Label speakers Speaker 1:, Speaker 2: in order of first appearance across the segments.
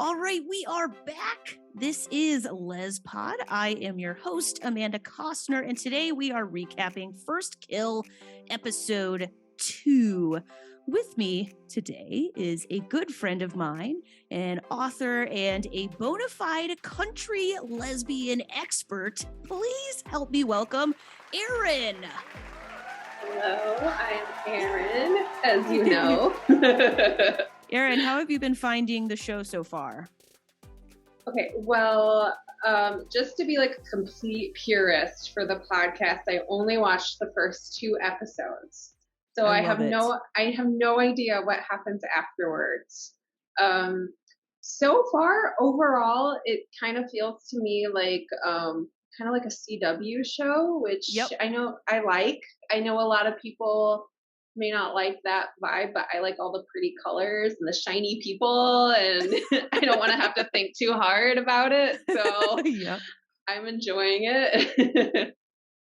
Speaker 1: All right, we are back. This is LesPod. I am your host, Amanda Costner, and today we are recapping First Kill, episode 2. With me today is a good friend of mine, an author and a bona fide country lesbian expert. Please help me welcome Erin.
Speaker 2: Hello, I'm Erin, as you know.
Speaker 1: Erin, how have you been finding the show so far?
Speaker 2: Okay, well, just to be like a complete purist for the podcast, I only watched the first 2 episodes. So I have no idea what happens afterwards. So far, overall, it kind of feels to me like kind of like a CW show, which I know I like. I know a lot of people may not like that vibe, but I like all the pretty colors and the shiny people, and I don't want to have to think too hard about it. So I'm enjoying it.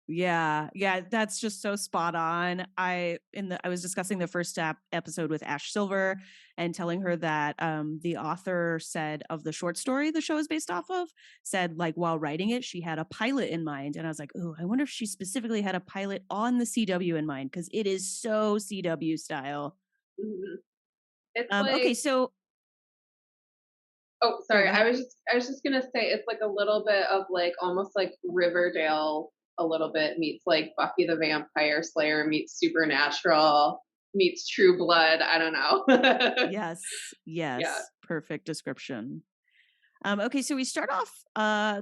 Speaker 1: Yeah, that's just so spot on. I was discussing the first episode with Ash Silver and telling her that the author said of the short story the show is based off of, said like while writing it, she had a pilot in mind. And I was like, oh, I wonder if she specifically had a pilot on the CW in mind, because it is so CW style.
Speaker 2: Mm-hmm. It's
Speaker 1: okay, so
Speaker 2: oh, sorry. I was just gonna say it's like a little bit of like almost like Riverdale a little bit meets like Buffy the Vampire Slayer meets Supernatural meets True Blood. I don't know.
Speaker 1: Yes. Yeah. Perfect description. Okay, so we start off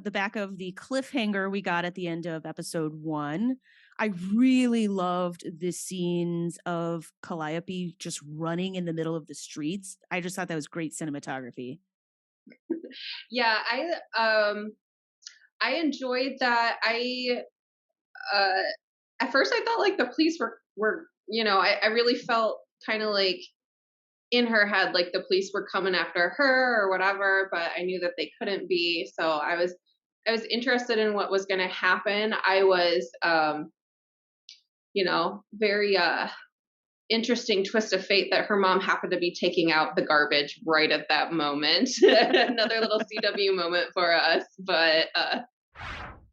Speaker 1: the back of the cliffhanger we got at the end of episode 1. I really loved the scenes of Calliope just running in the middle of the streets. I just thought that was great cinematography.
Speaker 2: Yeah, I enjoyed that. At first I felt like the police were I really felt kind of like in her head like the police were coming after her or whatever, but I knew that they couldn't be. So I was interested in what was going to happen. I was very interesting twist of fate that her mom happened to be taking out the garbage right at that moment. Another little CW moment for us, but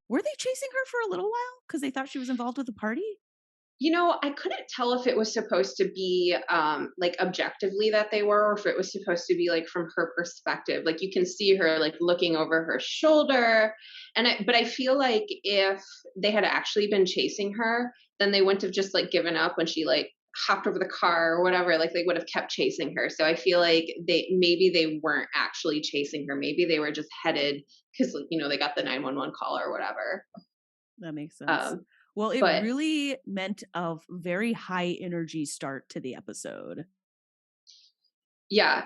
Speaker 1: were they chasing her for a little while because they thought she was involved with the party?
Speaker 2: I couldn't tell if it was supposed to be like objectively that they were, or if it was supposed to be like from her perspective. Like you can see her like looking over her shoulder, but I feel like if they had actually been chasing her, then they wouldn't have just like given up when she like hopped over the car or whatever. Like they would have kept chasing her. So I feel like they weren't actually chasing her. Maybe they were just headed because they got the 911 call or whatever.
Speaker 1: That makes sense. Well, it really meant a very high energy start to the episode.
Speaker 2: Yeah.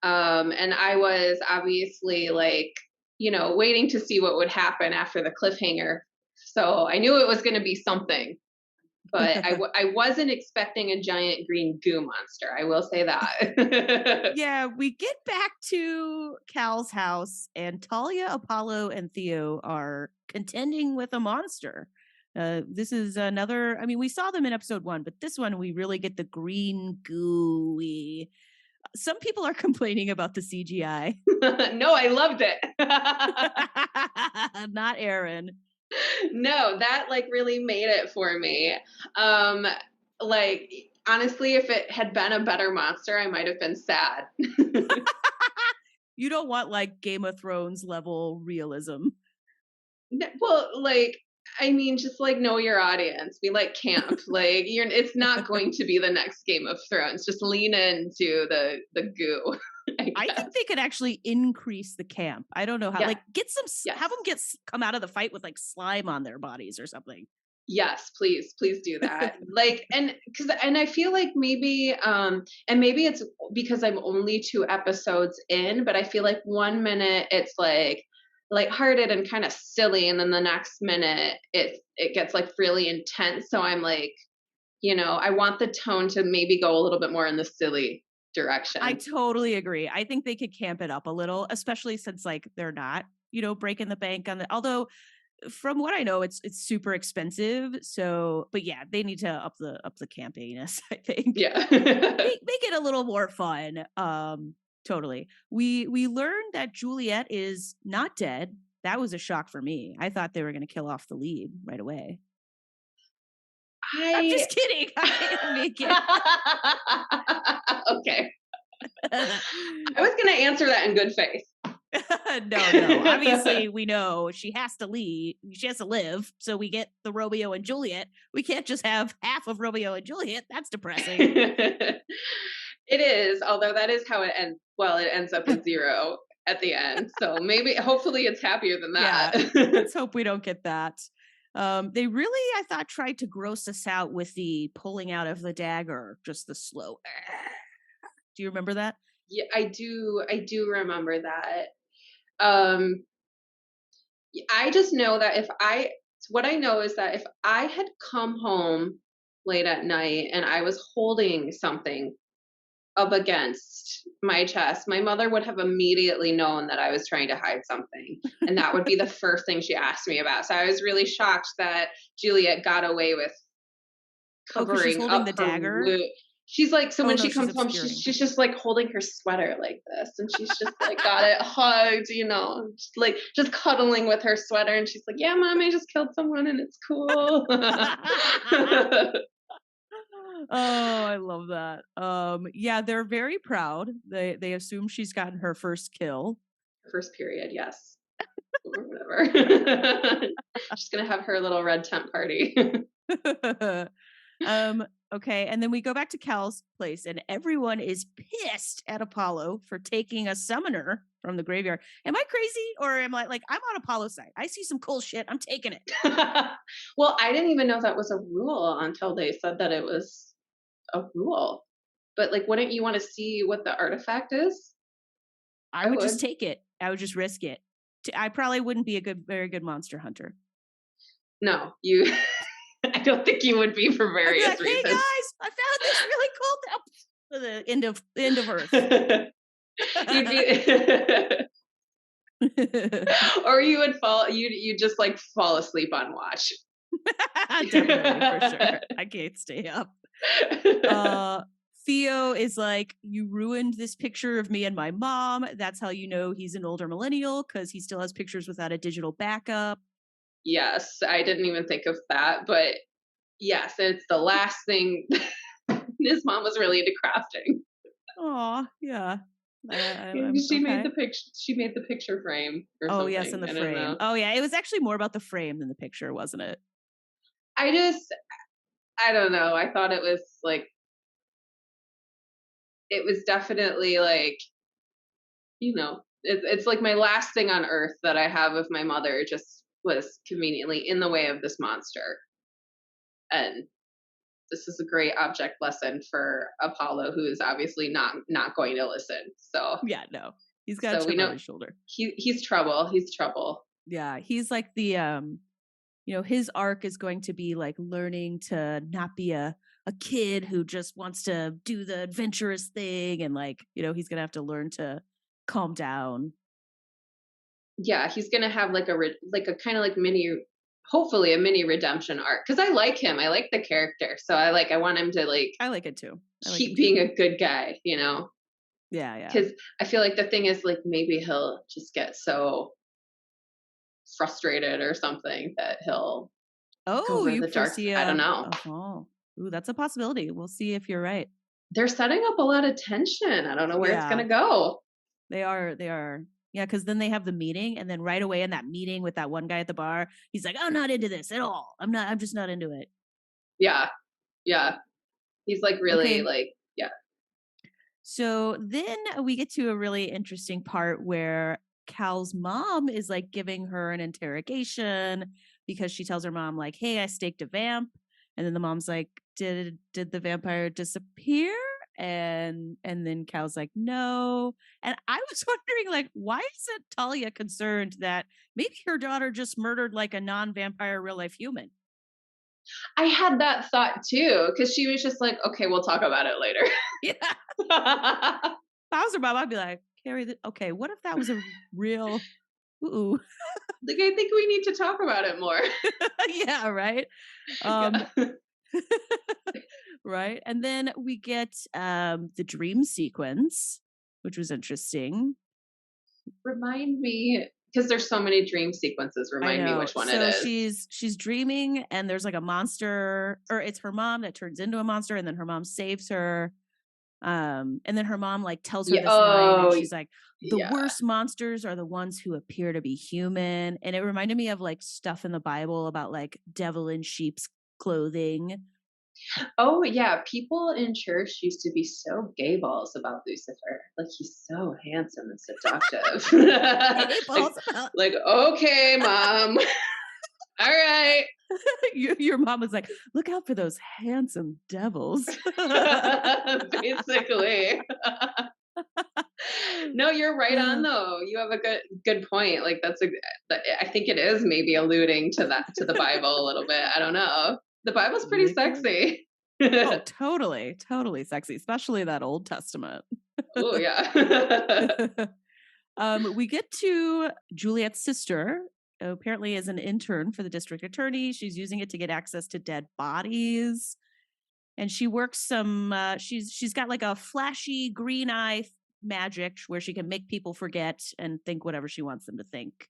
Speaker 2: And I was obviously like, waiting to see what would happen after the cliffhanger. So I knew it was going to be something, but I wasn't expecting a giant green goo monster. I will say that.
Speaker 1: Yeah, we get back to Cal's house and Talia, Apollo, and Theo are contending with a monster. This is another, we saw them in episode 1, but this one we really get the green gooey. Some people are complaining about the CGI.
Speaker 2: No, I loved it.
Speaker 1: Not Erin.
Speaker 2: No, that like really made it for me. Like honestly, if it had been a better monster, I might have been sad.
Speaker 1: You don't want like Game of Thrones level realism.
Speaker 2: Well, like just like know your audience. We like camp. Like it's not going to be the next Game of Thrones. Just lean into the goo.
Speaker 1: I think they could actually increase the camp. I don't know how. Like get some, have them come out of the fight with like slime on their bodies or something.
Speaker 2: Yes, please do that. Like, and I feel like maybe, and maybe it's because I'm only 2 episodes in, but I feel like 1 minute it's like lighthearted and kind of silly, and then the next minute it gets like really intense. So I'm like, I want the tone to maybe go a little bit more in the silly direction.
Speaker 1: I totally agree. I think they could camp it up a little, especially since like they're not, breaking the bank on although from what I know, it's super expensive. So, but yeah, they need to up the campiness, I think.
Speaker 2: Yeah.
Speaker 1: make it a little more fun. Totally. We learned that Juliet is not dead. That was a shock for me. I thought they were going to kill off the lead right away. I'm just kidding. I'm making.
Speaker 2: Okay. I was going to answer that in good faith.
Speaker 1: No. Obviously, we know she has to leave. She has to live. So we get the Romeo and Juliet. We can't just have half of Romeo and Juliet. That's depressing.
Speaker 2: It is, although that is how it ends. Well, it ends up with 0 at the end. So hopefully it's happier than that.
Speaker 1: Yeah, let's hope we don't get that. They really, I thought, tried to gross us out with the pulling out of the dagger, just the slow. Do you remember that?
Speaker 2: Yeah, I do remember that. I just know that what I know is that if I had come home late at night and I was holding something up against my chest, my mother would have immediately known that I was trying to hide something. And that would be the first thing she asked me about. So I was really shocked that Juliet got away with covering
Speaker 1: she's holding
Speaker 2: up
Speaker 1: the dagger.
Speaker 2: She's like, so when she comes home, she's just like holding her sweater like this. And she's just like got it hugged, just cuddling with her sweater. And she's like, yeah, Mom, I just killed someone and it's cool.
Speaker 1: Oh, I love that. Yeah, they're very proud. They assume she's gotten her first kill.
Speaker 2: First period, yes. Or whatever. She's gonna have her little red tent party.
Speaker 1: Okay, and then we go back to Cal's place, and everyone is pissed at Apollo for taking a summoner from the graveyard. Am I crazy, or am I like I'm on Apollo's side? I see some cool shit. I'm taking it.
Speaker 2: Well, I didn't even know that was a rule until they said that it was a rule. But like, wouldn't you want to see what the artifact is?
Speaker 1: I would just take it. I would just risk it. I probably wouldn't be very good monster hunter. No,
Speaker 2: you. I don't think you would be for various reasons.
Speaker 1: Hey guys, I found this really cool. The end of Earth.
Speaker 2: You'd be, or you would fall. You just like fall asleep on watch.
Speaker 1: Definitely, for sure. I can't stay up. Theo is like, you ruined this picture of me and my mom. That's how you know he's an older millennial, because he still has pictures without a digital backup.
Speaker 2: Yes, I didn't even think of that, but yes, it's the last thing. His mom was really into crafting.
Speaker 1: Oh, yeah.
Speaker 2: She made the picture. She made the picture frame. Or something.
Speaker 1: Yes, in the frame. Oh yeah, it was actually more about the frame than the picture, wasn't it?
Speaker 2: I don't know. I thought it was like, it was definitely like, it's like my last thing on earth that I have of my mother just was conveniently in the way of this monster. And this is a great object lesson for Apollo, who is obviously not going to listen. So
Speaker 1: yeah, no, he's got a chip on his shoulder.
Speaker 2: He's trouble. He's trouble.
Speaker 1: Yeah, he's like the his arc is going to be like learning to not be a kid who just wants to do the adventurous thing, and like he's gonna have to learn to calm down.
Speaker 2: Yeah, he's gonna have like a kind of like hopefully a mini redemption arc, because I like him. I like the character, so I want him to like.
Speaker 1: I like it too.
Speaker 2: Keep being a good guy,
Speaker 1: Yeah.
Speaker 2: Because I feel like the thing is like maybe he'll just get so frustrated or something that he'll.
Speaker 1: You
Speaker 2: the dark. I don't know.
Speaker 1: Oh, ooh, that's a possibility. We'll see if you're right.
Speaker 2: They're setting up a lot of tension. I don't know where it's gonna go.
Speaker 1: They are. Yeah, because then they have the meeting, and then right away in that meeting with that one guy at the bar, he's like, "I'm not into this at all. I'm just not into it."
Speaker 2: Yeah. He's like really like, yeah.
Speaker 1: So then we get to a really interesting part where Cal's mom is like giving her an interrogation, because she tells her mom like, "Hey, I staked a vamp," and then the mom's like, "Did the vampire disappear?" And then Cal's like, "No." And I was wondering, like, why isn't Talia concerned that maybe her daughter just murdered like a non-vampire real life human?
Speaker 2: I had that thought too, because she was just like, "Okay, we'll talk about it later."
Speaker 1: Yeah. If I was her mom, I'd be like, "Carrie, okay, what if that was a real ooh."
Speaker 2: Like, I think we need to talk about it more.
Speaker 1: Yeah, right. Right. And then we get the dream sequence. which was interesting.
Speaker 2: Remind me, because there's so many dream sequences. Remind me which one it is.
Speaker 1: So she's dreaming, and there's like a monster, or it's her mom that turns into a monster, and then her mom saves her. And then her mom like tells her this line, and she's like, the worst monsters are the ones who appear to be human. And it reminded me of like stuff in the Bible about like devil in sheep's clothing.
Speaker 2: Oh yeah, people in church used to be so gay balls about Lucifer. Like, he's so handsome and seductive. like, okay, mom. All right.
Speaker 1: Your mom was like, look out for those handsome devils.
Speaker 2: Basically. No, you're right on though. You have a good point. Like, I think it is maybe alluding to the Bible a little bit. I don't know. The Bible's pretty sexy.
Speaker 1: Oh, totally sexy, especially that Old Testament.
Speaker 2: Oh yeah.
Speaker 1: We get to Juliet's sister, who apparently is an intern for the district attorney. She's using it to get access to dead bodies. And she works she's got like a flashy green eye magic where she can make people forget and think whatever she wants them to think.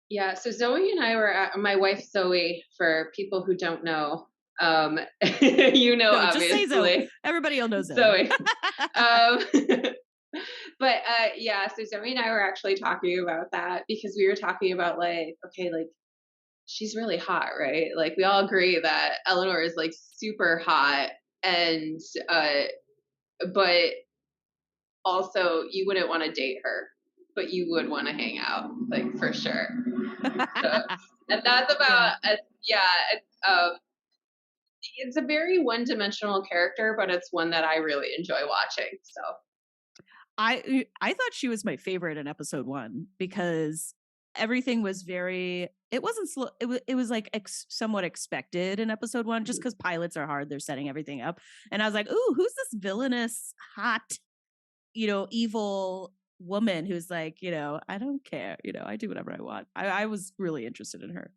Speaker 2: Yeah, so Zoe and I were my wife Zoe, for people who don't know. You know, obviously.
Speaker 1: Just say Zoe. Everybody will know Zoe.
Speaker 2: But yeah, so Zoe and I were actually talking about that, because we were talking about like, okay, like, she's really hot, right? Like, we all agree that Eleanor is like super hot, and but also you wouldn't want to date her, but you would want to hang out, like, for sure. So, and that's about it's a very one-dimensional character, but it's one that I really enjoy watching. So
Speaker 1: I thought she was my favorite in episode 1, because everything was it wasn't slow. It was like somewhat expected in episode 1, just because pilots are hard. They're setting everything up. And I was like, ooh, who's this villainous, hot, evil woman who's like, I don't care. I do whatever I want. I was really interested in her.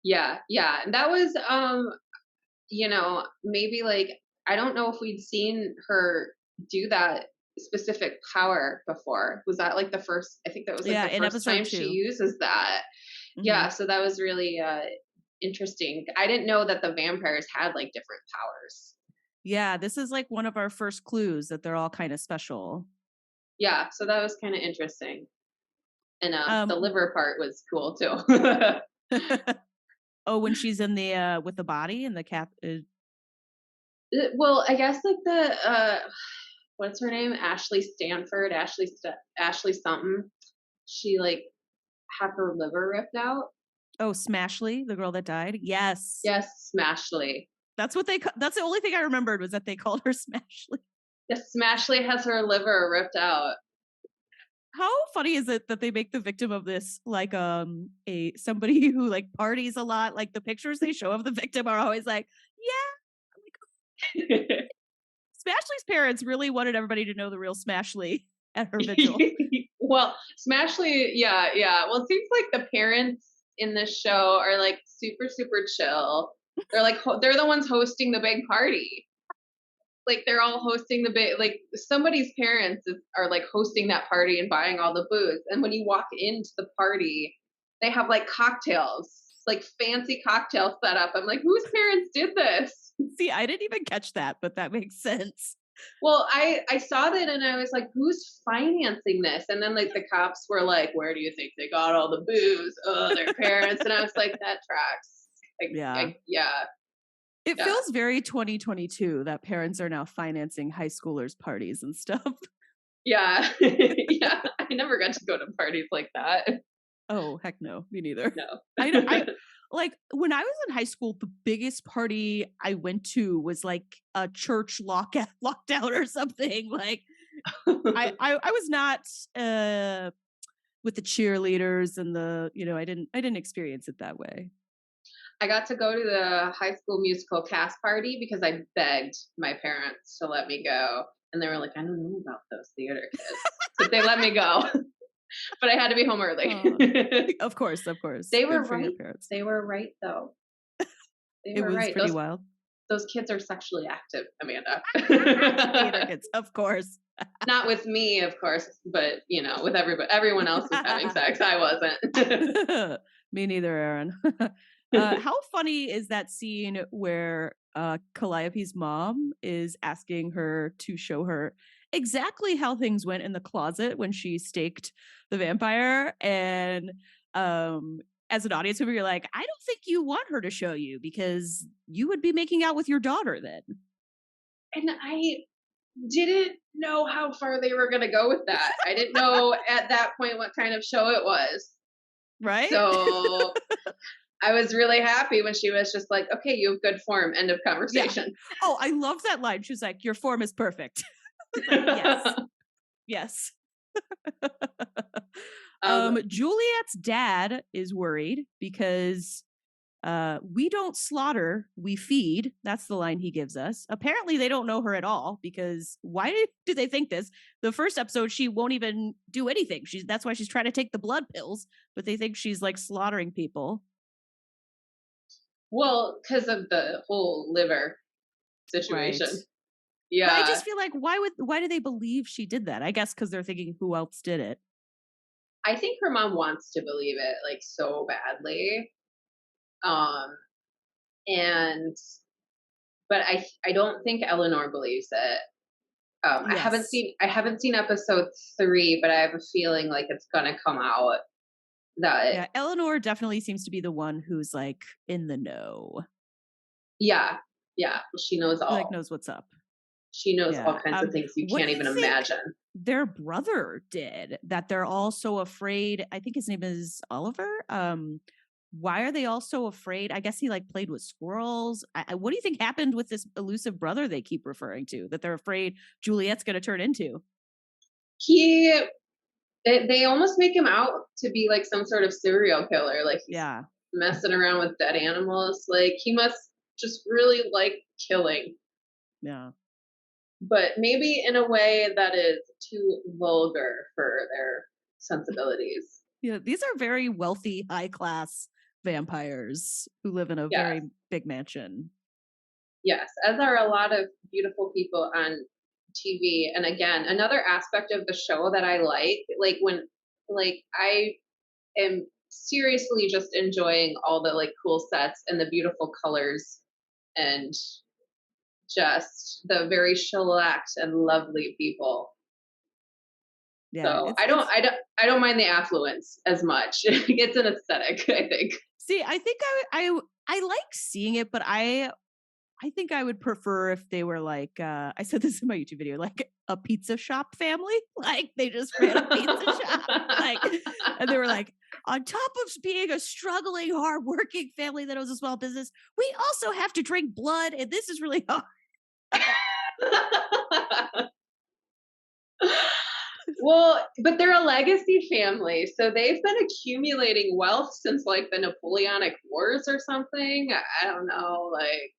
Speaker 2: Yeah. And that was, maybe like, I don't know if we'd seen her do that specific power before. Was that like the first? I think that was like the first time 2. She uses that. Mm-hmm. Yeah, so that was really interesting. I didn't know that the vampires had like different powers.
Speaker 1: Yeah, this is like one of our first clues that they're all kind of special.
Speaker 2: Yeah, so that was kind of interesting. And the liver part was cool too.
Speaker 1: Oh, when she's in the with the body and the cap.
Speaker 2: Well, I guess like the what's her name? Ashley Stanford, Ashley something. She like had her liver ripped out.
Speaker 1: Oh, Smashley, the girl that died. Yes,
Speaker 2: Smashley.
Speaker 1: That's what that's the only thing I remembered, was that they called her Smashley.
Speaker 2: Yes, Smashley has her liver ripped out.
Speaker 1: How funny is it that they make the victim of this like somebody who like parties a lot? Like, the pictures they show of the victim are always like, yeah. Smashley's parents really wanted everybody to know the real Smashley at her vigil.
Speaker 2: Well, Smashley, yeah. Well, it seems like the parents in this show are like super, super chill. They're like, they're the ones hosting the big party. Like, they're all hosting the big, like, somebody's parents are like hosting that party and buying all the booze. And when you walk into the party, they have like cocktails, like fancy cocktails set up. I'm like, whose parents did this?
Speaker 1: See, I didn't even catch that, but that makes sense.
Speaker 2: Well, I saw that and I was like, who's financing this? And then like the cops were like, where do you think they got all the booze? Oh, their parents. And I was like, that tracks. Like, yeah.
Speaker 1: It feels very 2022 that parents are now financing high schoolers' parties and stuff.
Speaker 2: Yeah. Yeah. I never got to go to parties like that.
Speaker 1: Oh, heck no. Me neither.
Speaker 2: No.
Speaker 1: I like, when I was in high school, the biggest party I went to was like a church lockdown or something. Like, I was not with the cheerleaders and the, I didn't experience it that way.
Speaker 2: I got to go to the high school musical cast party because I begged my parents to let me go. And they were like, I don't know about those theater kids. But they let me go. But I had to be home early.
Speaker 1: Of course.
Speaker 2: They were right. They were right, though.
Speaker 1: It was right. Pretty wild.
Speaker 2: Those kids are sexually active, Amanda.
Speaker 1: Theater kids, of course.
Speaker 2: Not with me, of course, but with everyone else was having sex. I wasn't.
Speaker 1: Me neither, Erin. How funny is that scene where Calliope's mom is asking her to show her exactly how things went in the closet when she staked the vampire? And as an audience member, you're like, I don't think you want her to show you because you would be making out with your daughter then.
Speaker 2: And I didn't know how far they were going to go with that. I didn't know at that point what kind of show it was.
Speaker 1: Right?
Speaker 2: So I was really happy when she was just like, okay, you have good form. End of conversation.
Speaker 1: Yeah. Oh, I love that line. She was like, your form is perfect. Like, yes. Yes. Juliet's dad is worried because we don't slaughter, we feed. That's the line he gives us. Apparently they don't know her at all because why do they think this? The first episode, she won't even do anything. That's why she's trying to take the blood pills, but they think she's like slaughtering people.
Speaker 2: Well, because of the whole liver situation. Right. Yeah.
Speaker 1: But I just feel like why do they believe she did that? I guess because they're thinking who else did it.
Speaker 2: I think her mom wants to believe it like so badly. But I don't think Eleanor believes it. Yes. I haven't seen episode 3, but I have a feeling like it's gonna come out that
Speaker 1: Eleanor definitely seems to be the one who's like in the know.
Speaker 2: Yeah. She knows all.
Speaker 1: Like knows what's up.
Speaker 2: She knows all kinds of things you can't even imagine.
Speaker 1: Their brother did that. They're all so afraid. I think his name is Oliver. Why are they all so afraid? I guess he like played with squirrels. What do you think happened with this elusive brother they keep referring to that they're afraid Juliet's going to turn into?
Speaker 2: They almost make him out to be like some sort of serial killer. Like he's messing around with dead animals. Like he must just really like killing.
Speaker 1: Yeah.
Speaker 2: But maybe in a way that is too vulgar for their sensibilities.
Speaker 1: Yeah, these are very wealthy, high-class vampires who live in a very big mansion.
Speaker 2: Yes, as are a lot of beautiful people on TV. And again, another aspect of the show that I like when I am seriously just enjoying all the like cool sets and the beautiful colors and just the very shellacked and lovely people. Yeah, so I don't mind the affluence as much. It's an aesthetic, I think.
Speaker 1: See, I think I like seeing it, but I think I would prefer if they were like I said this in my YouTube video, like a pizza shop family. Like they just ran a pizza shop. Like, and they were like, on top of being a struggling, hardworking family that owns a small business, we also have to drink blood, and this is really hard.
Speaker 2: Well, but they're a legacy family, so they've been accumulating wealth since like the Napoleonic Wars or something. I don't know, like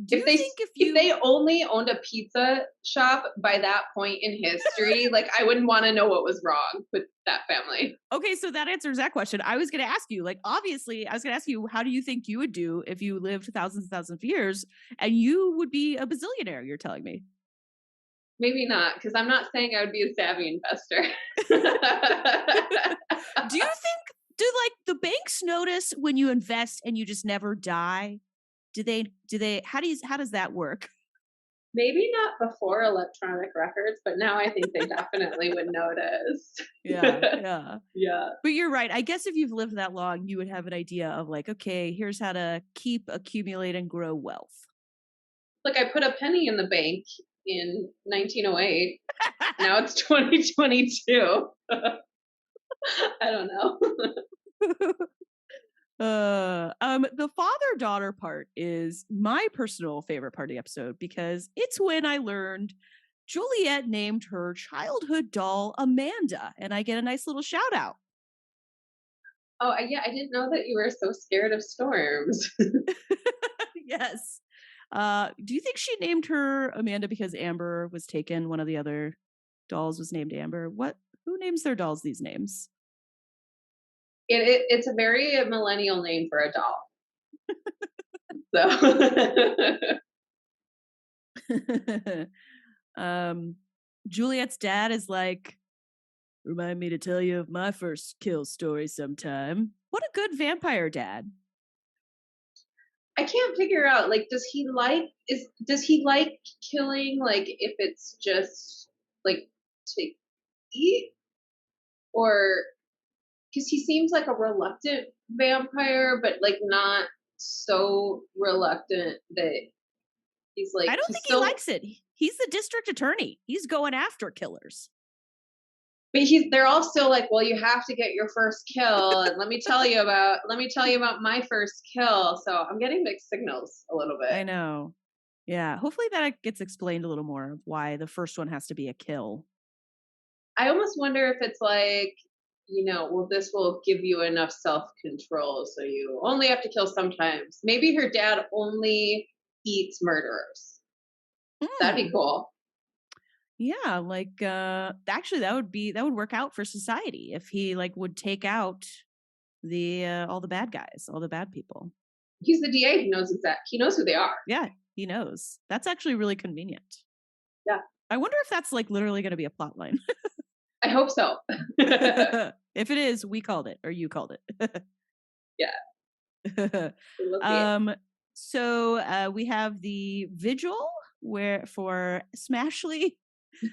Speaker 2: if they only owned a pizza shop by that point in history, like I wouldn't want to know what was wrong with that family.
Speaker 1: Okay, so that answers that question. I was going to ask you, like, obviously, I was going to ask you, how do you think you would do if you lived thousands and thousands of years and you would be a bazillionaire, you're telling me?
Speaker 2: Maybe not, because I'm not saying I would be a savvy investor.
Speaker 1: Do like the banks notice when you invest and you just never die? Do they, how does that work?
Speaker 2: Maybe not before electronic records, but now I think they definitely would notice.
Speaker 1: Yeah. But you're right. I guess if you've lived that long, you would have an idea of like, okay, here's how to keep, accumulate, and grow wealth.
Speaker 2: Like I put a penny in the bank in 1908. Now it's 2022. I don't know.
Speaker 1: The father-daughter part is my personal favorite part of the episode because it's when I learned Juliet named her childhood doll Amanda, and I get a nice little shout out.
Speaker 2: Oh, yeah, I didn't know that you were so scared of storms.
Speaker 1: Yes. Do you think she named her Amanda because Amber was taken? One of the other dolls was named Amber. Who names their dolls these names?
Speaker 2: It's a very millennial name for a doll. So
Speaker 1: Juliet's dad is like, remind me to tell you of my first kill story sometime. What a good vampire dad.
Speaker 2: I can't figure out, like, does he like killing, like, if it's just like to eat, or because he seems like a reluctant vampire, but like not so reluctant that
Speaker 1: I don't
Speaker 2: he's
Speaker 1: think he
Speaker 2: still,
Speaker 1: likes it. He's the district attorney. He's going after killers.
Speaker 2: but they're all still like, well, you have to get your first kill, and let me tell you about my first kill. So I'm getting mixed signals a little bit.
Speaker 1: I know. Yeah, hopefully that gets explained a little more of why the first one has to be a kill.
Speaker 2: I almost wonder if it's like, well, this will give you enough self-control so you only have to kill sometimes. Maybe her dad only eats murderers. That'd be cool.
Speaker 1: Yeah, like actually that would work out for society if he like would take out the all the bad guys, all the bad people.
Speaker 2: He's the DA. He knows who they are.
Speaker 1: Yeah, he knows. That's actually really convenient.
Speaker 2: Yeah.
Speaker 1: I wonder if that's like literally going to be a plot line.
Speaker 2: I hope so.
Speaker 1: If it is, we called it, or you called it.
Speaker 2: Yeah.
Speaker 1: So we have the vigil for Smashley,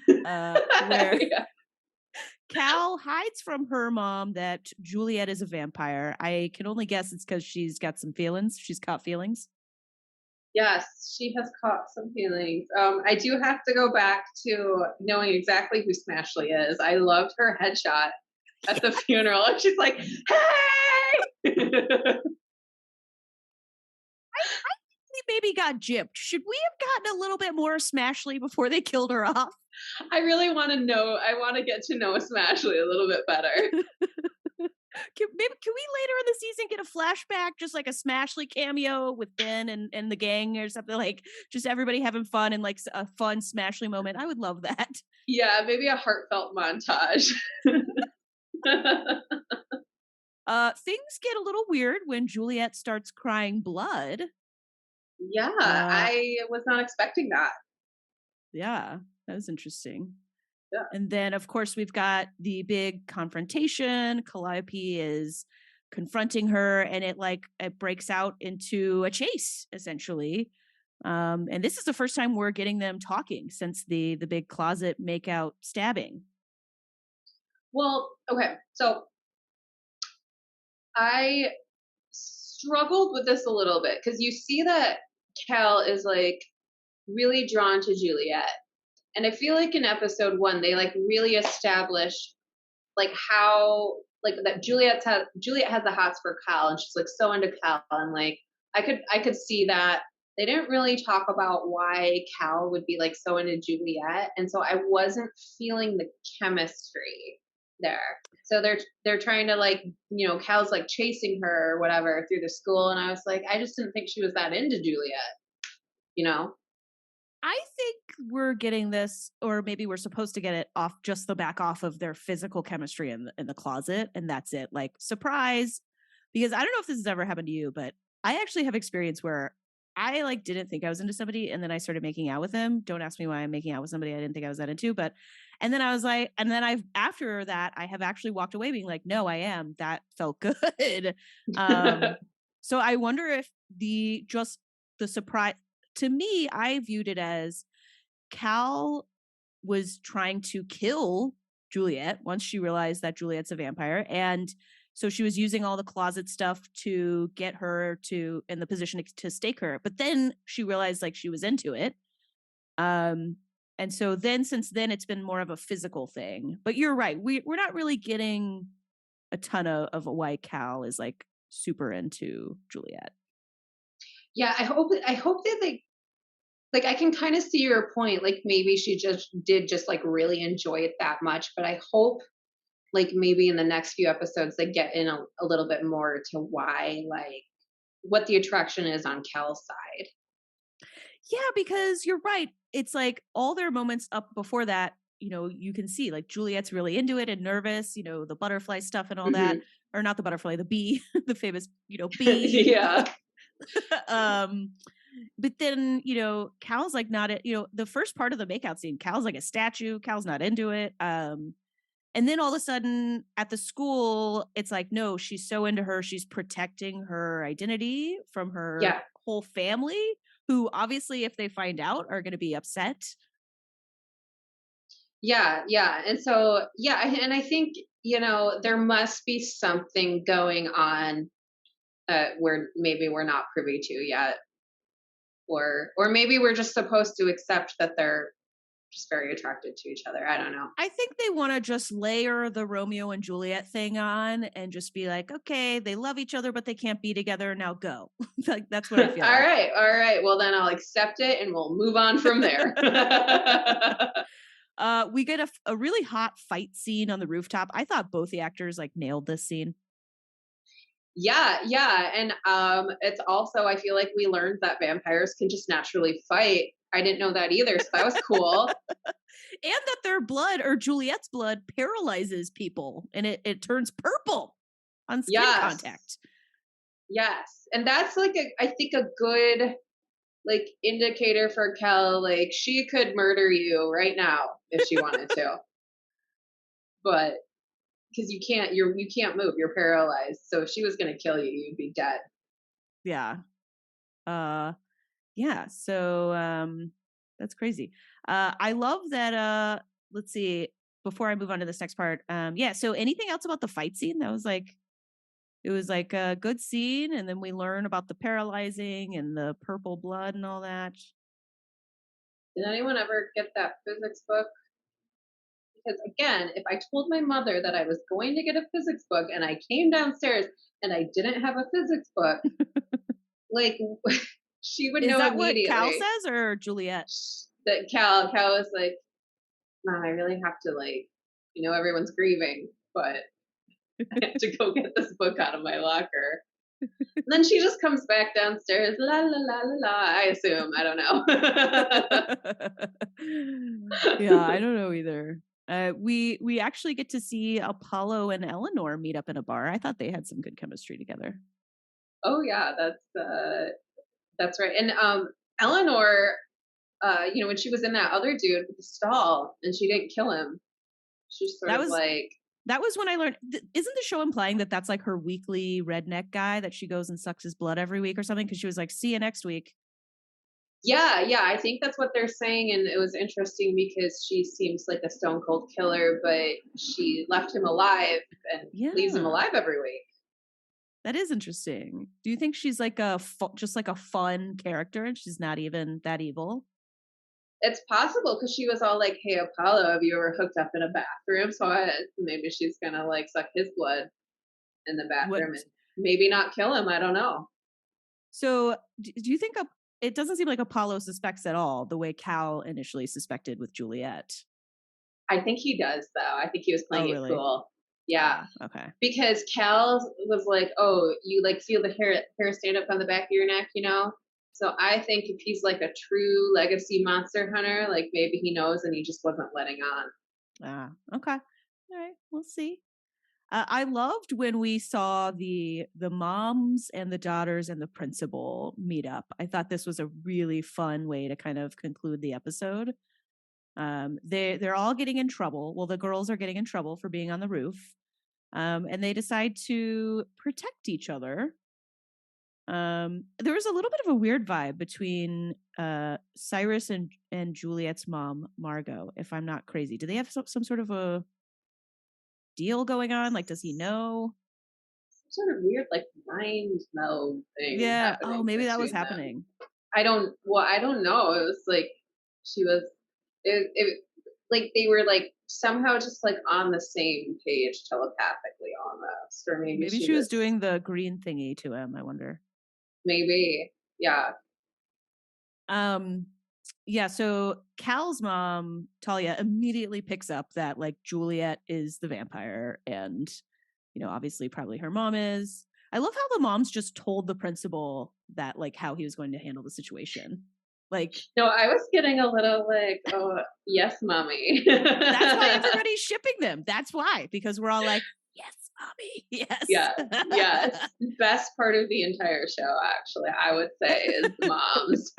Speaker 1: where Cal hides from her mom that Juliet is a vampire. I can only guess it's because she's got some feelings. She's caught feelings.
Speaker 2: Yes, she has caught some feelings. I do have to go back to knowing exactly who Smashley is. I loved her headshot at the funeral. And she's like, hey!
Speaker 1: I think we maybe got gypped. Should we have gotten a little bit more Smashley before they killed her off?
Speaker 2: I really want to know. I want to get to know Smashley a little bit better.
Speaker 1: Can we later in the season get a flashback, just like a Smashley cameo with Ben and the gang or something, like just everybody having fun and like a fun Smashley moment? I would love that.
Speaker 2: Yeah, maybe a heartfelt montage.
Speaker 1: Things get a little weird when Juliet starts crying blood.
Speaker 2: Yeah, I was not expecting that.
Speaker 1: Yeah, that was interesting.
Speaker 2: Yeah.
Speaker 1: And then, of course, we've got the big confrontation. Calliope is confronting her, and it breaks out into a chase, essentially. And this is the first time we're getting them talking since the big closet makeout stabbing.
Speaker 2: Well, okay, so I struggled with this a little bit because you see that Cal is like really drawn to Juliet. And I feel like in episode 1, they like really establish like how like that Juliet has the hots for Cal, and she's like so into Cal, and like I could see that. They didn't really talk about why Cal would be like so into Juliet, and so I wasn't feeling the chemistry there. So they're trying to like, Cal's like chasing her or whatever through the school, and I was like, I just didn't think she was that into Juliet.
Speaker 1: I think we're getting this, or maybe we're supposed to get it off just the back off of their physical chemistry in the closet, and that's it. Like, surprise. Because I don't know if this has ever happened to you, but I actually have experience where I like didn't think I was into somebody, and then I started making out with them. Don't ask me why I'm making out with somebody I didn't think I was that into, and then I was like, and then after that, I have actually walked away being like, no, I am. That felt good. So I wonder if the surprise, to me, I viewed it as Cal was trying to kill Juliet once she realized that Juliet's a vampire. And so she was using all the closet stuff to get her in the position to stake her. But then she realized like she was into it. And so then since then it's been more of a physical thing. But you're right. We're not really getting a ton of why Cal is like super into Juliet.
Speaker 2: Yeah, I hope that they like, I can kind of see your point. Like maybe she just like really enjoy it that much, but I hope like maybe in the next few episodes they get in a little bit more to why, like what the attraction is on Cal's side.
Speaker 1: Yeah, because you're right. It's like all their moments up before that, you can see like Juliet's really into it and nervous, the butterfly stuff and all that, or not the butterfly, the bee, the famous, bee.
Speaker 2: Yeah.
Speaker 1: But then, Cal's like not, the first part of the makeout scene, Cal's like a statue. Cal's not into it. And then all of a sudden at the school, it's like, no, she's so into her. She's protecting her identity from her whole family, who obviously, if they find out, are going to be upset.
Speaker 2: Yeah. And so, and I think, there must be something going on where maybe we're not privy to yet. Or maybe we're just supposed to accept that they're just very attracted to each other. I don't know.
Speaker 1: I think they want to just layer the Romeo and Juliet thing on and just be like, okay, they love each other, but they can't be together. Now go. Like, that's what I feel.
Speaker 2: All right. Well, then I'll accept it and we'll move on from there.
Speaker 1: We get a really hot fight scene on the rooftop. I thought both the actors like nailed this scene.
Speaker 2: Yeah. And it's also, I feel like we learned that vampires can just naturally fight. I didn't know that either, so that was cool.
Speaker 1: And that their blood, or Juliet's blood, paralyzes people and it turns purple on skin contact.
Speaker 2: Yes. And that's like I think a good like indicator for Cal, like she could murder you right now if she wanted to. But because you can't move, you're paralyzed. So if she was gonna kill you, you'd be dead.
Speaker 1: Yeah. So that's crazy. I love that let's see, before I move on to this next part. So anything else about the fight scene? That was like, it was like a good scene, and then we learn about the paralyzing and the purple blood and all that.
Speaker 2: Did anyone ever get that physics book? Because again, if I told my mother that I was going to get a physics book and I came downstairs and I didn't have a physics book, like she would know immediately.
Speaker 1: Is that what Cal says, or Juliet?
Speaker 2: That Cal was like, Mom, I really have to, like, everyone's grieving, but I have to go get this book out of my locker. And then she just comes back downstairs, la la la la la. I assume. I don't know.
Speaker 1: Yeah, I don't know either. We actually get to see Apollo and Eleanor meet up in a bar. I thought they had some good chemistry together.
Speaker 2: Oh yeah, that's right. And Eleanor, when she was in that other dude with the stall and she didn't kill him, she's sort of like.
Speaker 1: That was when I learned, isn't the show implying that that's like her weekly redneck guy that she goes and sucks his blood every week or something? Because she was like, see you next week.
Speaker 2: Yeah, I think that's what they're saying. And it was interesting because she seems like a stone cold killer, but she left him alive and leaves him alive every week.
Speaker 1: That is interesting. Do you think she's like just like a fun character and she's not even that evil?
Speaker 2: It's possible because she was all like, hey, Apollo, have you ever hooked up in a bathroom? So maybe she's going to like suck his blood in the bathroom and maybe not kill him. I don't know.
Speaker 1: So do you think it doesn't seem like Apollo suspects at all the way Cal initially suspected with Juliet?
Speaker 2: I think he does, though. I think he was playing it cool. Yeah.
Speaker 1: Okay.
Speaker 2: Because Cal was like, oh, you like feel the hair stand up on the back of your neck, So I think if he's like a true legacy monster hunter, like maybe he knows and he just wasn't letting on.
Speaker 1: Okay. All right. We'll see. I loved when we saw the moms and the daughters and the principal meet up. I thought this was a really fun way to kind of conclude the episode. They're all getting in trouble. Well, the girls are getting in trouble for being on the roof. And they decide to protect each other. There was a little bit of a weird vibe between Cyrus and Juliet's mom, Margot, if I'm not crazy. Do they have some sort of a deal going on? Like, does he know?
Speaker 2: Some sort of weird, like, mind meld thing.
Speaker 1: Yeah. Oh, maybe that was happening.
Speaker 2: I don't know. It was like she was. It like they were like somehow just like on the same page telepathically almost, or maybe
Speaker 1: she was doing the green thingy to him. I wonder.
Speaker 2: Maybe, yeah.
Speaker 1: So Cal's mom, Talia, immediately picks up that like Juliet is the vampire, and obviously probably her mom is. I love how the moms just told the principal that like how he was going to handle the situation. Like,
Speaker 2: no, I was getting a little like, oh yes, mommy.
Speaker 1: That's why everybody's shipping them. That's why, because we're all like, yes, mommy. Yes.
Speaker 2: Yeah. Yes. Best part of the entire show, actually, I would say, is the moms.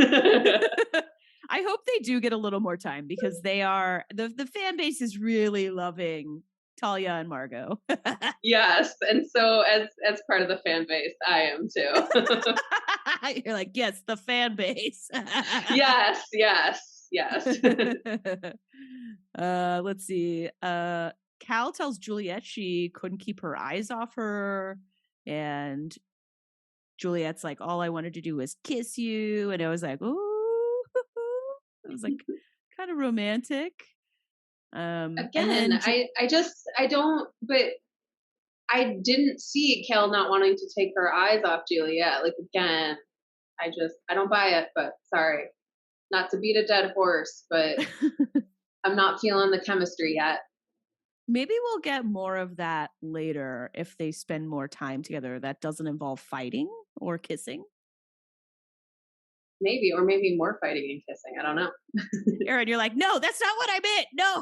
Speaker 1: I hope they do get a little more time because they are the fan base is really loving Talia and Margot.
Speaker 2: Yes, and so as part of the fan base, I am too.
Speaker 1: You're like, yes, the fan base.
Speaker 2: Yes, yes, yes.
Speaker 1: Let's see. Cal tells Juliet she couldn't keep her eyes off her, and Juliet's like, all I wanted to do was kiss you, and I was like, ooh, it was like kind of romantic.
Speaker 2: Again,
Speaker 1: and then
Speaker 2: I don't, but I didn't see Cal not wanting to take her eyes off Juliet. Like, again, I don't buy it, but sorry. Not to beat a dead horse, but I'm not feeling the chemistry yet.
Speaker 1: Maybe we'll get more of that later if they spend more time together that doesn't involve fighting or kissing.
Speaker 2: Maybe, or maybe more fighting and kissing. I don't know.
Speaker 1: Erin, you're like, no, that's not what I meant. No,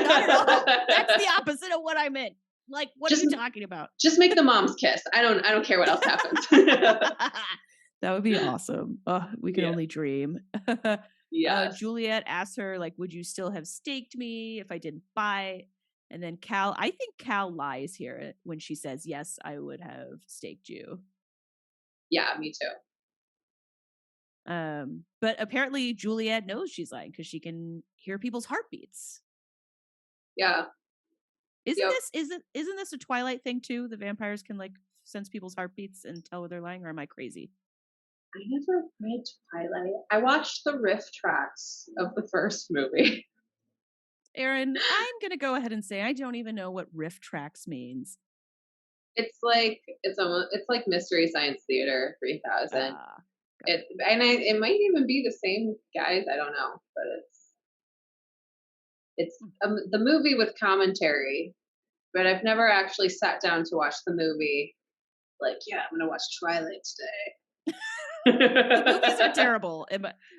Speaker 1: not at all. That's the opposite of what I meant. Like, what are you talking about?
Speaker 2: Just make the moms kiss. I don't care what else happens.
Speaker 1: That would be awesome. We can only dream.
Speaker 2: Yes.
Speaker 1: Juliet asks her, like, would you still have staked me if I didn't bite? And then I think Cal lies here when she says, yes, I would have staked you.
Speaker 2: Yeah, me
Speaker 1: too. But apparently Juliet knows she's lying because she can hear people's heartbeats.
Speaker 2: Yeah.
Speaker 1: Isn't this a Twilight thing too? The vampires can like sense people's heartbeats and tell whether they're lying, or am I crazy?
Speaker 2: I never read Twilight. I watched the riff tracks of the first movie.
Speaker 1: Erin, I'm gonna go ahead and say I don't even know what riff tracks means.
Speaker 2: It's like Mystery Science Theater 3000. It might even be the same guys. I don't know, but it's the movie with commentary. But I've never actually sat down to watch the movie. Like, yeah, I'm gonna watch Twilight today.
Speaker 1: The movies are terrible.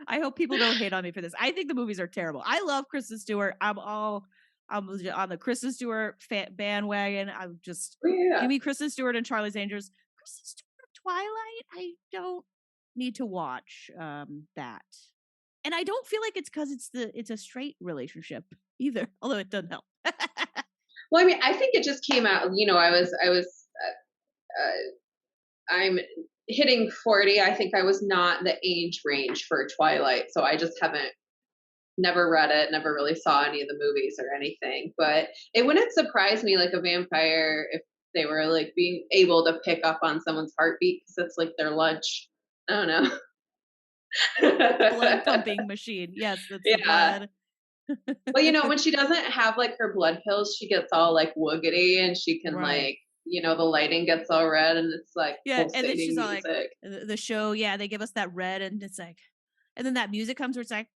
Speaker 1: I hope people don't hate on me for this. I think the movies are terrible. I love Kristen Stewart. I'm on the Kristen Stewart bandwagon. I'm just give me Kristen Stewart and Charlie's Angels. Kristen Stewart, Twilight. I don't need to watch that, and I don't feel like it's because it's a straight relationship either. Although it doesn't help.
Speaker 2: Well, I mean, I think it just came out. You know, I'm hitting 40. I think I was not the age range for Twilight, so I just never read it, never really saw any of the movies or anything. But it wouldn't surprise me, like a vampire, if they were like being able to pick up on someone's heartbeat because it's like their lunch. I don't know.
Speaker 1: Blood pumping machine. Yes, that's the blood.
Speaker 2: Well, you know, when she doesn't have like her blood pills, she gets all like woogity and she can like, you know, the lighting gets all red and it's like,
Speaker 1: and then she's all like, the show, they give us that red and it's like, and then that music comes where it's like,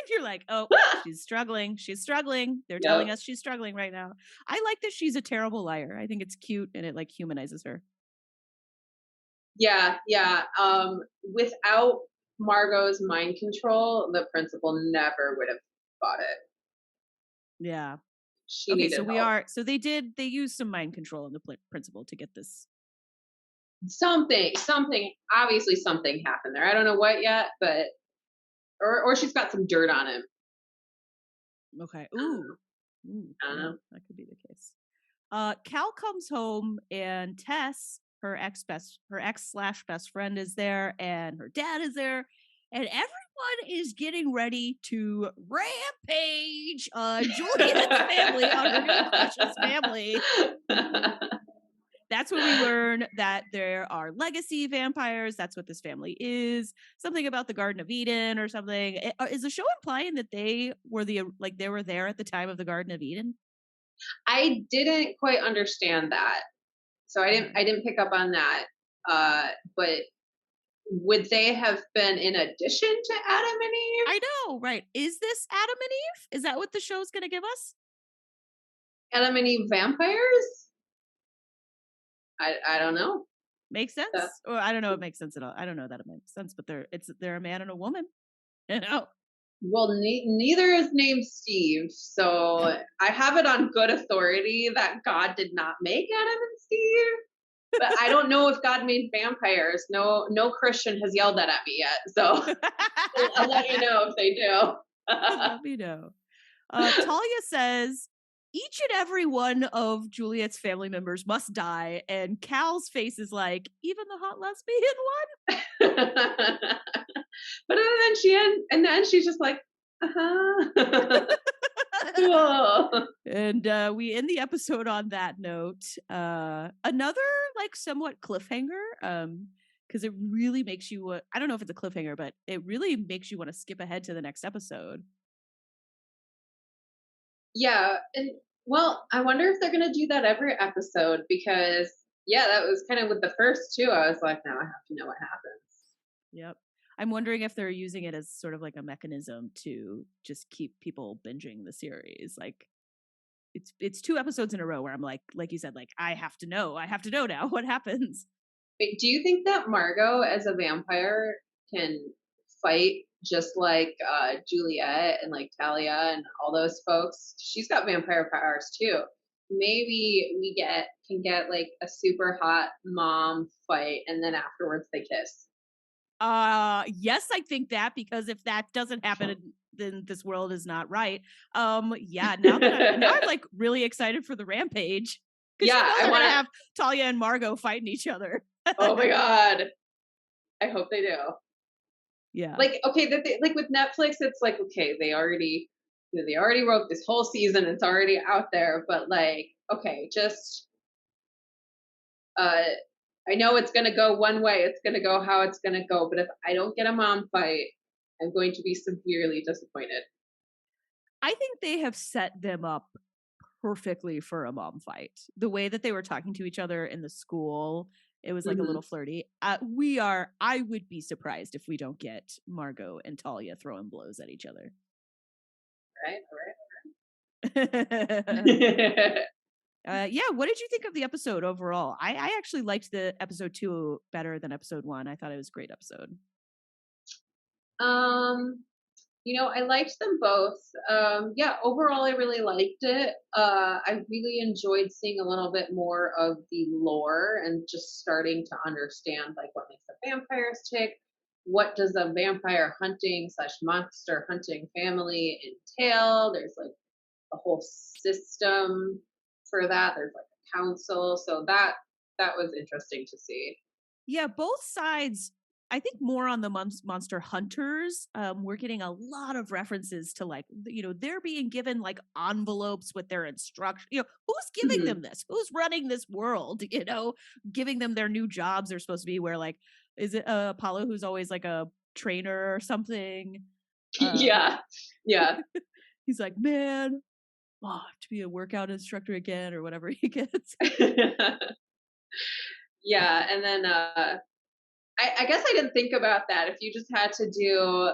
Speaker 1: you're like, oh, she's struggling. They're telling us she's struggling right now. I like that she's a terrible liar. I think it's cute and it like humanizes her.
Speaker 2: Yeah. Without Margot's mind control, the principal never would have bought it.
Speaker 1: Yeah.
Speaker 2: She needed help.
Speaker 1: They used some mind control in the principal to get this.
Speaker 2: Something, obviously something happened there. I don't know what yet, but, or she's got some dirt on him.
Speaker 1: Okay. Ooh,
Speaker 2: I don't know.
Speaker 1: That could be the case. Cal comes home and Tess, her ex/best friend is there and her dad is there and everyone is getting ready to rampage on Juliet's family, on her new precious family. That's when we learn that there are legacy vampires. That's what this family is. Something about the Garden of Eden or something. Is the show implying that they were there at the time of the Garden of Eden?
Speaker 2: I didn't quite understand that. So I didn't pick up on that. But would they have been in addition to Adam and Eve?
Speaker 1: I know, right. Is this Adam and Eve? Is that what the show's going to give us?
Speaker 2: Adam and Eve vampires? I don't know.
Speaker 1: Makes sense? Or I don't know if it makes sense at all. I don't know that it makes sense, but they're a man and a woman. You know?
Speaker 2: Well, neither is named Steve, so I have it on good authority that God did not make Adam and Steve. But I don't know if God made vampires. No Christian has yelled that at me yet, so I'll let you know if they do.
Speaker 1: Let me know. Talia says each and every one of Juliet's family members must die, and Cal's face is like, even the hot lesbian
Speaker 2: one. But then she's just like, cool.
Speaker 1: And we end the episode on that note. Another like somewhat cliffhanger, because it really makes you I don't know if it's a cliffhanger, but it really makes you want to skip ahead to the next episode.
Speaker 2: Yeah, and well, I wonder if they're gonna do that every episode, because that was kind of with the first two. I was like, now I have to know what happens.
Speaker 1: Yep. I'm wondering if they're using it as sort of like a mechanism to just keep people binging the series. Like it's 2 episodes in a row where I'm like you said, like I have to know now what happens.
Speaker 2: Wait, do you think that Margot as a vampire can fight just like Juliet and like Talia and all those folks? She's got vampire powers too. Maybe we can get like a super hot mom fight, and then afterwards they kiss.
Speaker 1: Yes, I think that, because if that doesn't happen, then this world is not right. Yeah, now I'm like really excited for the rampage.
Speaker 2: Yeah,
Speaker 1: I want to have Talia and Margot fighting each other.
Speaker 2: Oh my god, I hope they do.
Speaker 1: Yeah,
Speaker 2: like okay, like with Netflix, it's like okay, they already wrote this whole season, it's already out there, but like okay, just I know it's going to go one way. It's going to go how it's going to go. But if I don't get a mom fight, I'm going to be severely disappointed.
Speaker 1: I think they have set them up perfectly for a mom fight. The way that they were talking to each other in the school, it was like a little flirty. I would be surprised if we don't get Margot and Talia throwing blows at each other.
Speaker 2: All right.
Speaker 1: Yeah, what did you think of the episode overall? I actually liked the episode 2 better than episode 1. I thought it was a great episode.
Speaker 2: I liked them both. Overall I really liked it. I really enjoyed seeing a little bit more of the lore and just starting to understand like what makes the vampires tick. What does a vampire hunting / monster hunting family entail? There's like a whole system for that. There's like a council. So that was interesting to see.
Speaker 1: Yeah, both sides, I think more on the monster hunters. We're getting a lot of references to like, they're being given like envelopes with their instruction. Who's giving them this? Who's running this world? Giving them their new jobs. They're supposed to be where like, is it Apollo who's always like a trainer or something?
Speaker 2: Yeah.
Speaker 1: He's like, man, I have to be a workout instructor again, or whatever he gets.
Speaker 2: Yeah, and then I guess I didn't think about that. If you just had to do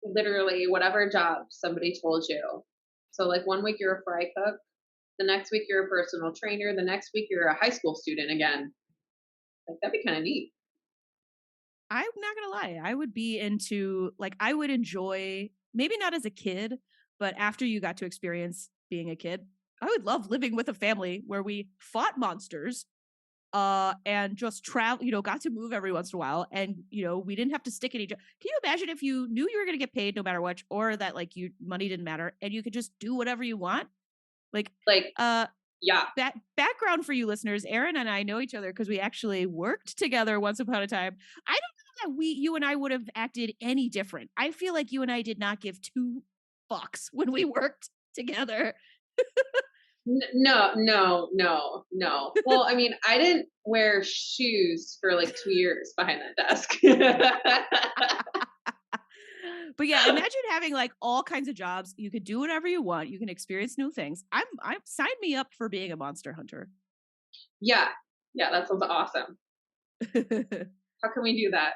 Speaker 2: literally whatever job somebody told you. So like 1 week you're a fry cook, the next week you're a personal trainer, the next week you're a high school student again. Like that'd be kind of neat.
Speaker 1: I'm not gonna lie, I would be into like, I would enjoy, maybe not as a kid, but after you got to experience being a kid, I would love living with a family where we fought monsters and just travel, got to move every once in a while, and we didn't have to stick at each other. Can you imagine if you knew you were going to get paid no matter what, or that like money didn't matter and you could just do whatever you want?
Speaker 2: Yeah.
Speaker 1: Background for you listeners, Erin and I know each other because we actually worked together once upon a time. I don't know that you and I would have acted any different. I feel like you and I did not give 2 fucks when we worked together.
Speaker 2: No. Well, I mean, I didn't wear shoes for like 2 years behind that desk.
Speaker 1: But yeah, imagine having like all kinds of jobs. You could do whatever you want. You can experience new things. I'm sign me up for being a monster hunter.
Speaker 2: Yeah, that sounds awesome. How can we do that?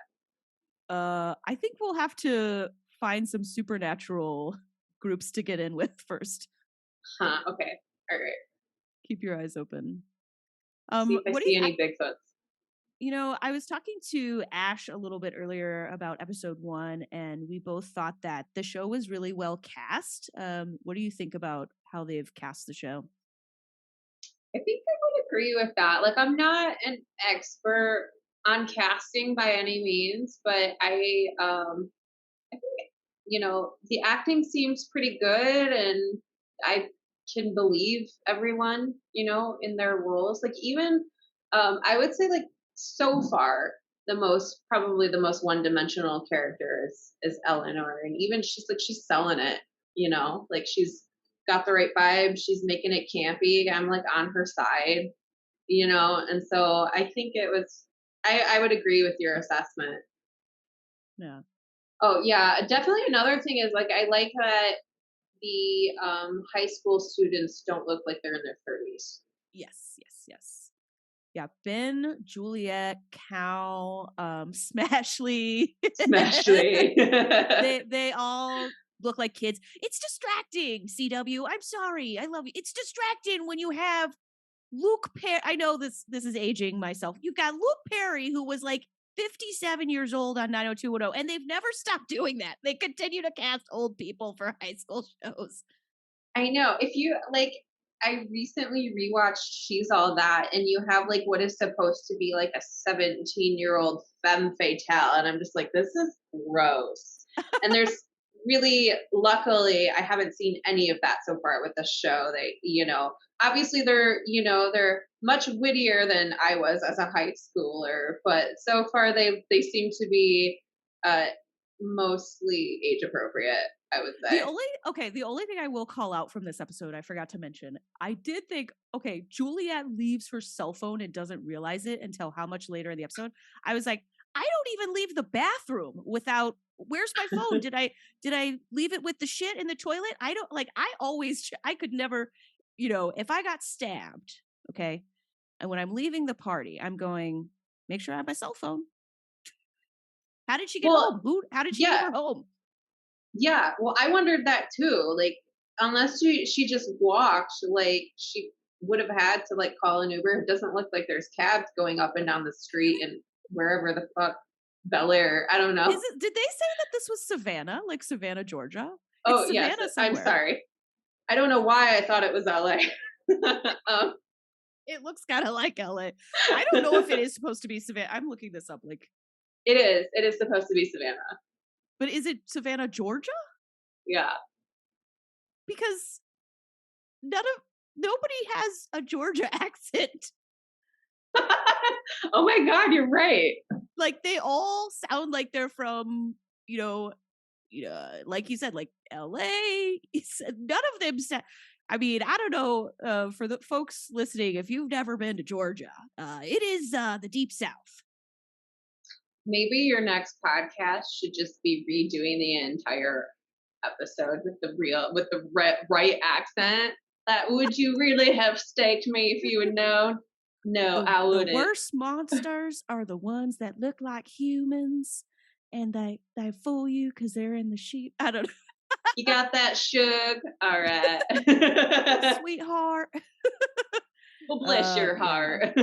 Speaker 1: I think we'll have to find some supernatural groups to get in with first.
Speaker 2: Okay. All right.
Speaker 1: Keep your eyes open.
Speaker 2: See if I see any Bigfoots.
Speaker 1: I was talking to Ash a little bit earlier about episode 1, and we both thought that the show was really well cast. What do you think about how they've cast the show?
Speaker 2: I think I would agree with that. Like, I'm not an expert on casting by any means, but I think, the acting seems pretty good, and I can believe everyone, in their roles. Like, even, I would say, like, so far, probably the most one-dimensional character is Eleanor, and even she's selling it, like she's got the right vibe, she's making it campy. I'm like on her side, and so I think I would agree with your assessment.
Speaker 1: Yeah.
Speaker 2: Oh yeah, definitely. Another thing is, like, I like that the high school students don't look like they're in their 30s.
Speaker 1: Yes. Yeah, Ben, Juliet, Cal, Smashley.
Speaker 2: Especially.
Speaker 1: they all look like kids. It's distracting, CW. I'm sorry. I love you. It's distracting when you have Luke Perry. I know this is aging myself. You got Luke Perry, who was like 57 years old on 90210, and they've never stopped doing that. They continue to cast old people for high school shows.
Speaker 2: I know. If you like, I recently rewatched She's All That, and you have like what is supposed to be like a 17-year-old femme fatale, and I'm just like, this is gross. And there's really, luckily, I haven't seen any of that so far with the show. They, obviously they're much wittier than I was as a high schooler, but so far they seem to be mostly age appropriate, I would say.
Speaker 1: The only thing I will call out from this episode, I forgot to mention, I did think, okay, Juliet leaves her cell phone and doesn't realize it until how much later in the episode. I was like, I don't even leave the bathroom without, where's my phone? Did I leave it with the shit in the toilet? I don't, like, I could never, if I got stabbed, okay, and when I'm leaving the party, I'm going, make sure I have my cell phone. How did she get home? How did she leave her home?
Speaker 2: Yeah, well, I wondered that too. Like, unless she just walked, like she would have had to like call an Uber. It doesn't look like there's cabs going up and down the street and wherever the fuck, Bel Air. I don't know.
Speaker 1: Did they say that this was Savannah, like Savannah, Georgia?
Speaker 2: Oh yes, I'm sorry. I don't know why I thought it was LA.
Speaker 1: It looks kind of like LA. I don't know if it is supposed to be Savannah. I'm looking this up. Like,
Speaker 2: it is. It is supposed to be Savannah.
Speaker 1: But is it Savannah, Georgia?
Speaker 2: Yeah.
Speaker 1: Because nobody has a Georgia accent.
Speaker 2: Oh my God, you're right.
Speaker 1: Like, they all sound like they're from, like you said, like LA. None of them sound. I mean, I don't know, for the folks listening, if you've never been to Georgia, it is the deep South.
Speaker 2: Maybe your next podcast should just be redoing the entire episode with the right accent. That would you really have staked me if you had known? No, I wouldn't.
Speaker 1: The worst monsters are the ones that look like humans, and they fool you because they're in the sheep. I don't know.
Speaker 2: You got that, Shug? All right.
Speaker 1: Sweetheart.
Speaker 2: Well, bless your heart.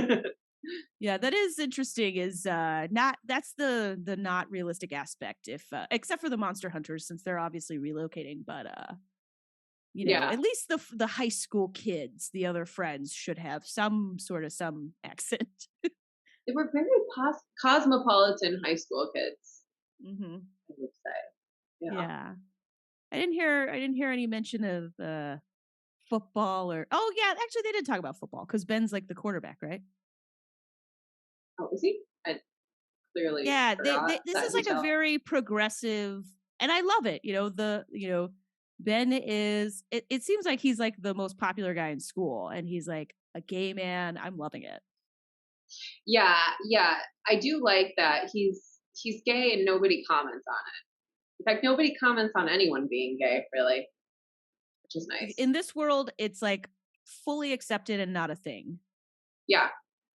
Speaker 1: Yeah, that is interesting. Is that's the not realistic aspect, if except for the monster hunters, since they're obviously relocating. But at least the high school kids, the other friends, should have some accent.
Speaker 2: They were very cosmopolitan high school kids.
Speaker 1: Mm-hmm.
Speaker 2: I would say.
Speaker 1: Yeah. I didn't hear any mention of football or. Oh yeah, actually they did talk about football because Ben's like the quarterback, right?
Speaker 2: Oh, is he? I clearly.
Speaker 1: Yeah, this is like a very progressive, and I love it. Ben is. It seems like he's like the most popular guy in school, and he's like a gay man. I'm loving it.
Speaker 2: Yeah, I do like that he's gay and nobody comments on it. In fact, nobody comments on anyone being gay, really, which is nice.
Speaker 1: In this world, it's like fully accepted and not a thing.
Speaker 2: Yeah.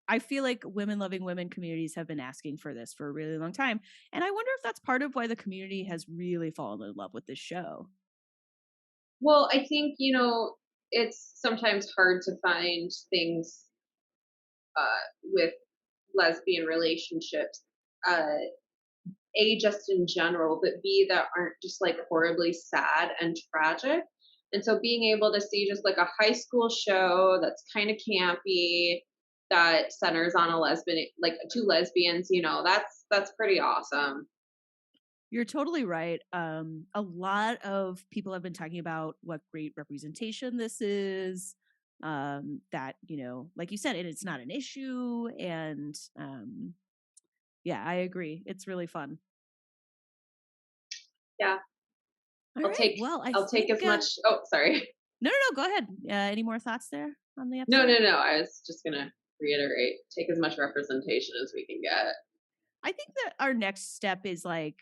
Speaker 1: I feel like women-loving women communities have been asking for this for a really long time. And I wonder if that's part of why the community has really fallen in love with this show.
Speaker 2: Well, I think, it's sometimes hard to find things with lesbian relationships, A, just in general, but B, that aren't just like horribly sad and tragic. And so being able to see just like a high school show that's kind of campy, that centers on a lesbian, like two lesbians, that's pretty awesome.
Speaker 1: You're totally right. A lot of people have been talking about what great representation this is. That, like you said, it's not an issue. And yeah, I agree. It's really fun.
Speaker 2: Yeah.
Speaker 1: I'll
Speaker 2: take as much. Oh, sorry.
Speaker 1: No, go ahead. Any more thoughts there on the
Speaker 2: No.
Speaker 1: episode?
Speaker 2: I was just gonna reiterate: take as much representation as we can get.
Speaker 1: I think that our next step is like,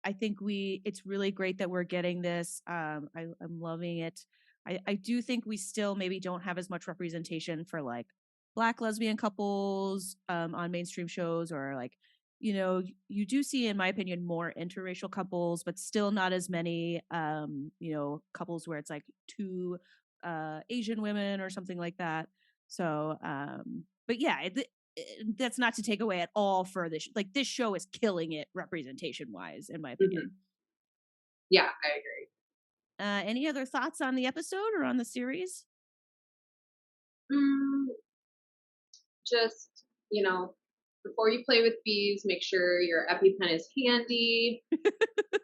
Speaker 1: I think it's really great that we're getting this. I'm loving it. I do think we still maybe don't have as much representation for like Black lesbian couples on mainstream shows, or like, you do see, in my opinion, more interracial couples, but still not as many, couples where it's like two Asian women or something like that. So, but yeah, that's not to take away at all for this. Like, this show is killing it representation wise, in my opinion.
Speaker 2: Mm-hmm. Yeah, I agree.
Speaker 1: Any other thoughts on the episode or on the series?
Speaker 2: Just, before you play with bees, make sure your EpiPen is handy.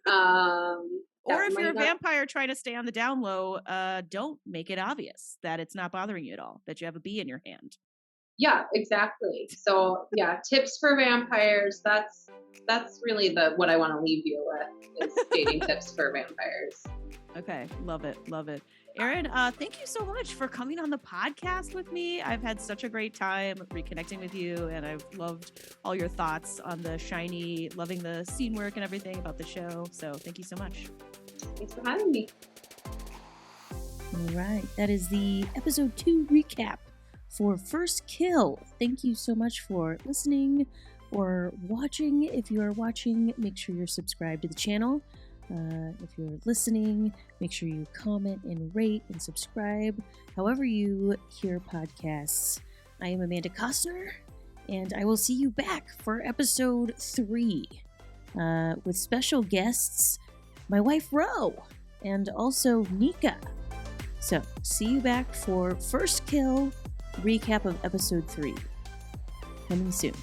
Speaker 1: Or if you're a vampire trying to stay on the down low, don't make it obvious that it's not bothering you at all, that you have a bee in your hand.
Speaker 2: Yeah, exactly. So yeah, tips for vampires. That's really what I want to leave you with, is dating tips for vampires.
Speaker 1: Okay, love it. Erin, thank you so much for coming on the podcast with me. I've had such a great time reconnecting with you, and I've loved all your thoughts on the shiny, loving the scene work and everything about the show. So thank you so much.
Speaker 2: Thanks for having me.
Speaker 1: All right, that is the episode 2 recap for First Kill. Thank you so much for listening or watching. If you are watching, make sure you're subscribed to the channel. If you're listening, make sure you comment and rate and subscribe, however you hear podcasts. I am Amanda Costner, and I will see you back for episode 3 with special guests, my wife Ro, and also Nika. So, see you back for First Kill recap of episode 3. Coming soon.